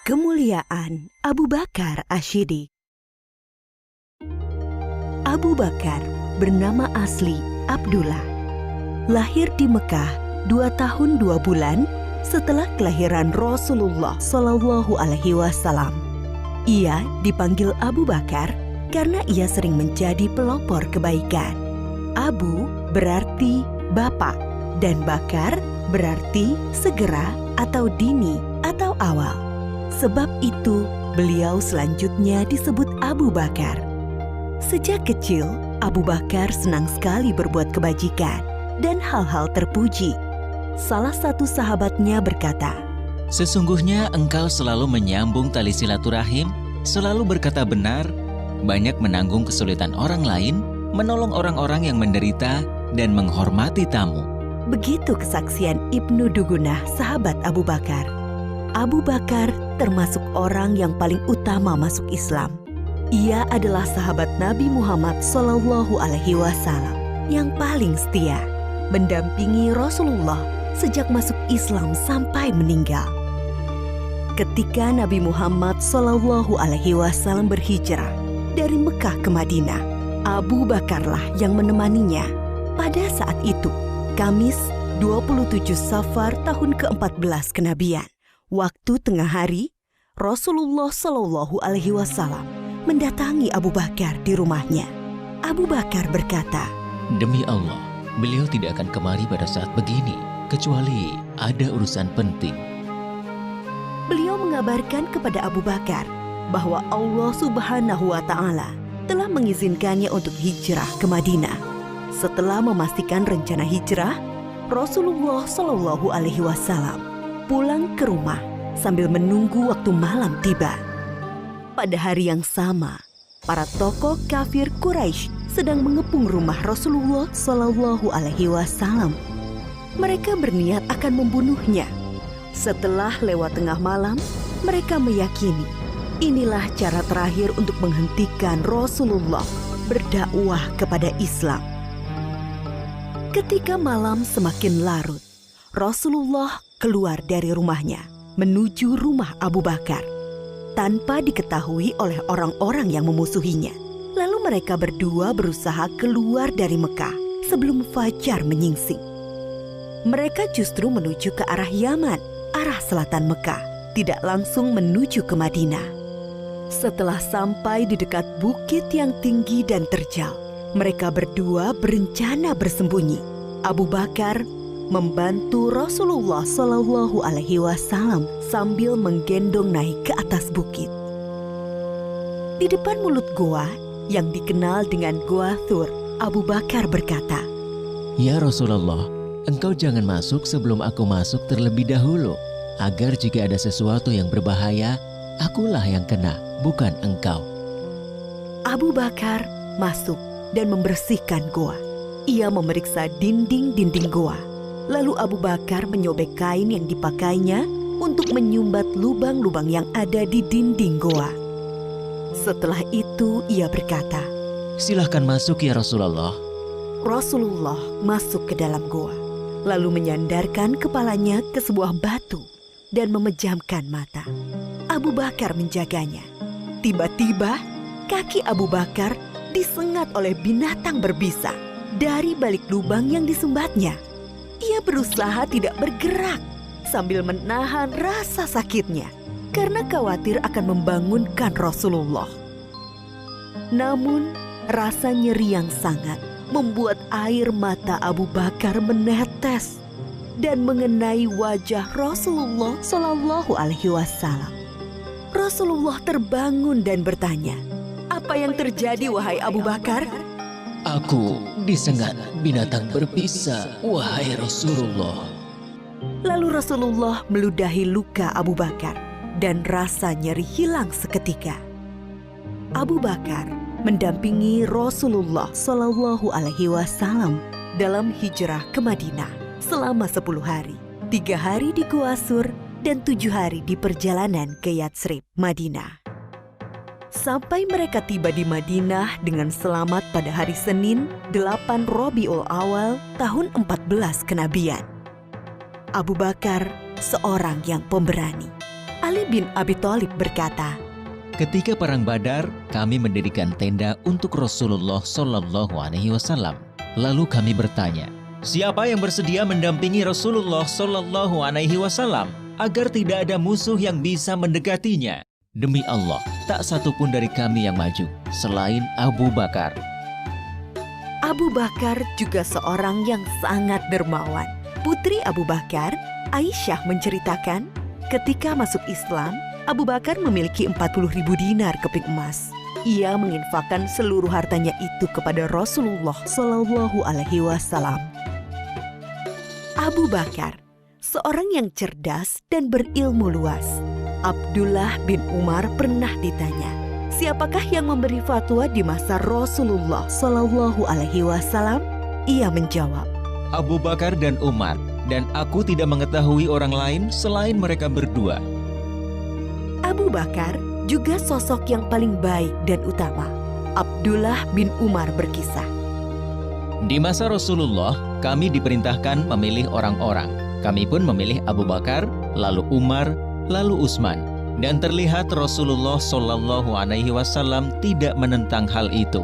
Kemuliaan Abu Bakar Ash-Shiddiq. Abu Bakar bernama asli Abdullah. Lahir di Mekah 2 tahun 2 bulan setelah kelahiran Rasulullah SAW. Ia dipanggil Abu Bakar karena ia sering menjadi pelopor kebaikan. Abu berarti bapak dan Bakar berarti segera atau dini atau awal. Sebab itu, beliau selanjutnya disebut Abu Bakar. Sejak kecil, Abu Bakar senang sekali berbuat kebajikan dan hal-hal terpuji. Salah satu sahabatnya berkata, "Sesungguhnya engkau selalu menyambung tali silaturahim, selalu berkata benar, banyak menanggung kesulitan orang lain, menolong orang-orang yang menderita, dan menghormati tamu." Begitu kesaksian Ibnu Dugunah, sahabat Abu Bakar. Abu Bakar termasuk orang yang paling utama masuk Islam. Ia adalah sahabat Nabi Muhammad SAW yang paling setia, mendampingi Rasulullah sejak masuk Islam sampai meninggal. Ketika Nabi Muhammad SAW berhijrah dari Mekah ke Madinah, Abu Bakarlah yang menemaninya. Pada saat itu, Kamis 27 Safar tahun ke-14 kenabian, waktu tengah hari, Rasulullah SAW mendatangi Abu Bakar di rumahnya. Abu Bakar berkata, "Demi Allah, beliau tidak akan kemari pada saat begini, kecuali ada urusan penting." Beliau mengabarkan kepada Abu Bakar bahwa Allah Subhanahu wa Ta'ala telah mengizinkannya untuk hijrah ke Madinah. Setelah memastikan rencana hijrah, Rasulullah SAW pulang ke rumah sambil menunggu waktu malam tiba. Pada hari yang sama, para tokoh kafir Quraisy sedang mengepung rumah Rasulullah SAW. Mereka berniat akan membunuhnya. Setelah lewat tengah malam, mereka meyakini inilah cara terakhir untuk menghentikan Rasulullah berdakwah kepada Islam. Ketika malam semakin larut, Rasulullah keluar dari rumahnya menuju rumah Abu Bakar tanpa diketahui oleh orang-orang yang memusuhinya. Lalu mereka berdua berusaha keluar dari Mekah sebelum fajar menyingsing. Mereka justru menuju ke arah Yaman, arah selatan Mekah, tidak langsung menuju ke Madinah. Setelah sampai di dekat bukit yang tinggi dan terjal, mereka berdua berencana bersembunyi. Abu Bakar membantu Rasulullah SAW sambil menggendong naik ke atas bukit. Di depan mulut goa yang dikenal dengan Goa Thur, Abu Bakar berkata, "Ya Rasulullah, engkau jangan masuk sebelum aku masuk terlebih dahulu, agar jika ada sesuatu yang berbahaya, akulah yang kena, bukan engkau." Abu Bakar masuk dan membersihkan goa. Ia memeriksa dinding-dinding goa. Lalu Abu Bakar menyobek kain yang dipakainya untuk menyumbat lubang-lubang yang ada di dinding goa. Setelah itu ia berkata, "Silahkan masuk ya Rasulullah." Rasulullah masuk ke dalam goa, lalu menyandarkan kepalanya ke sebuah batu dan memejamkan mata. Abu Bakar menjaganya. Tiba-tiba kaki Abu Bakar disengat oleh binatang berbisa dari balik lubang yang disumbatnya. Ia berusaha tidak bergerak sambil menahan rasa sakitnya karena khawatir akan membangunkan Rasulullah. Namun, rasa nyeri yang sangat membuat air mata Abu Bakar menetes dan mengenai wajah Rasulullah SAW. Rasulullah terbangun dan bertanya, "Apa yang terjadi, wahai Abu Bakar?" "Aku disengat binatang berbisa, wahai Rasulullah." Lalu Rasulullah meludahi luka Abu Bakar dan rasa nyeri hilang seketika. Abu Bakar mendampingi Rasulullah SAW dalam hijrah ke Madinah selama 10 hari, 3 hari di Gua Sur dan 7 hari di perjalanan ke Yatsrib, Madinah. Sampai mereka tiba di Madinah dengan selamat pada hari Senin 8 Rabiul Awal tahun 14 kenabian. Abu Bakar seorang yang pemberani. Ali bin Abi Thalib berkata, Ketika perang Badar, kami mendirikan tenda untuk Rasulullah Shallallahu Alaihi Wasallam. Lalu kami bertanya, siapa yang bersedia mendampingi Rasulullah Shallallahu Alaihi Wasallam agar tidak ada musuh yang bisa mendekatinya? Demi Allah, tak satu pun dari kami yang maju selain Abu Bakar. Abu Bakar juga seorang yang sangat dermawan. Putri Abu Bakar, Aisyah menceritakan, ketika masuk Islam, Abu Bakar memiliki 40.000 dinar keping emas. Ia menginfakkan seluruh hartanya itu kepada Rasulullah Shallallahu Alaihi Wasallam. Abu Bakar, seorang yang cerdas dan berilmu luas. Abdullah bin Umar pernah ditanya, siapakah yang memberi fatwa di masa Rasulullah Shallallahu Alaihi Wasallam? Ia menjawab, Abu Bakar dan Umar, dan aku tidak mengetahui orang lain selain mereka berdua. Abu Bakar juga sosok yang paling baik dan utama. Abdullah bin Umar berkisah, Di masa Rasulullah, kami diperintahkan memilih orang-orang. Kami pun memilih Abu Bakar, lalu Umar, lalu Utsman. Dan terlihat Rasulullah Shallallahu Alaihi Wasallam tidak menentang hal itu.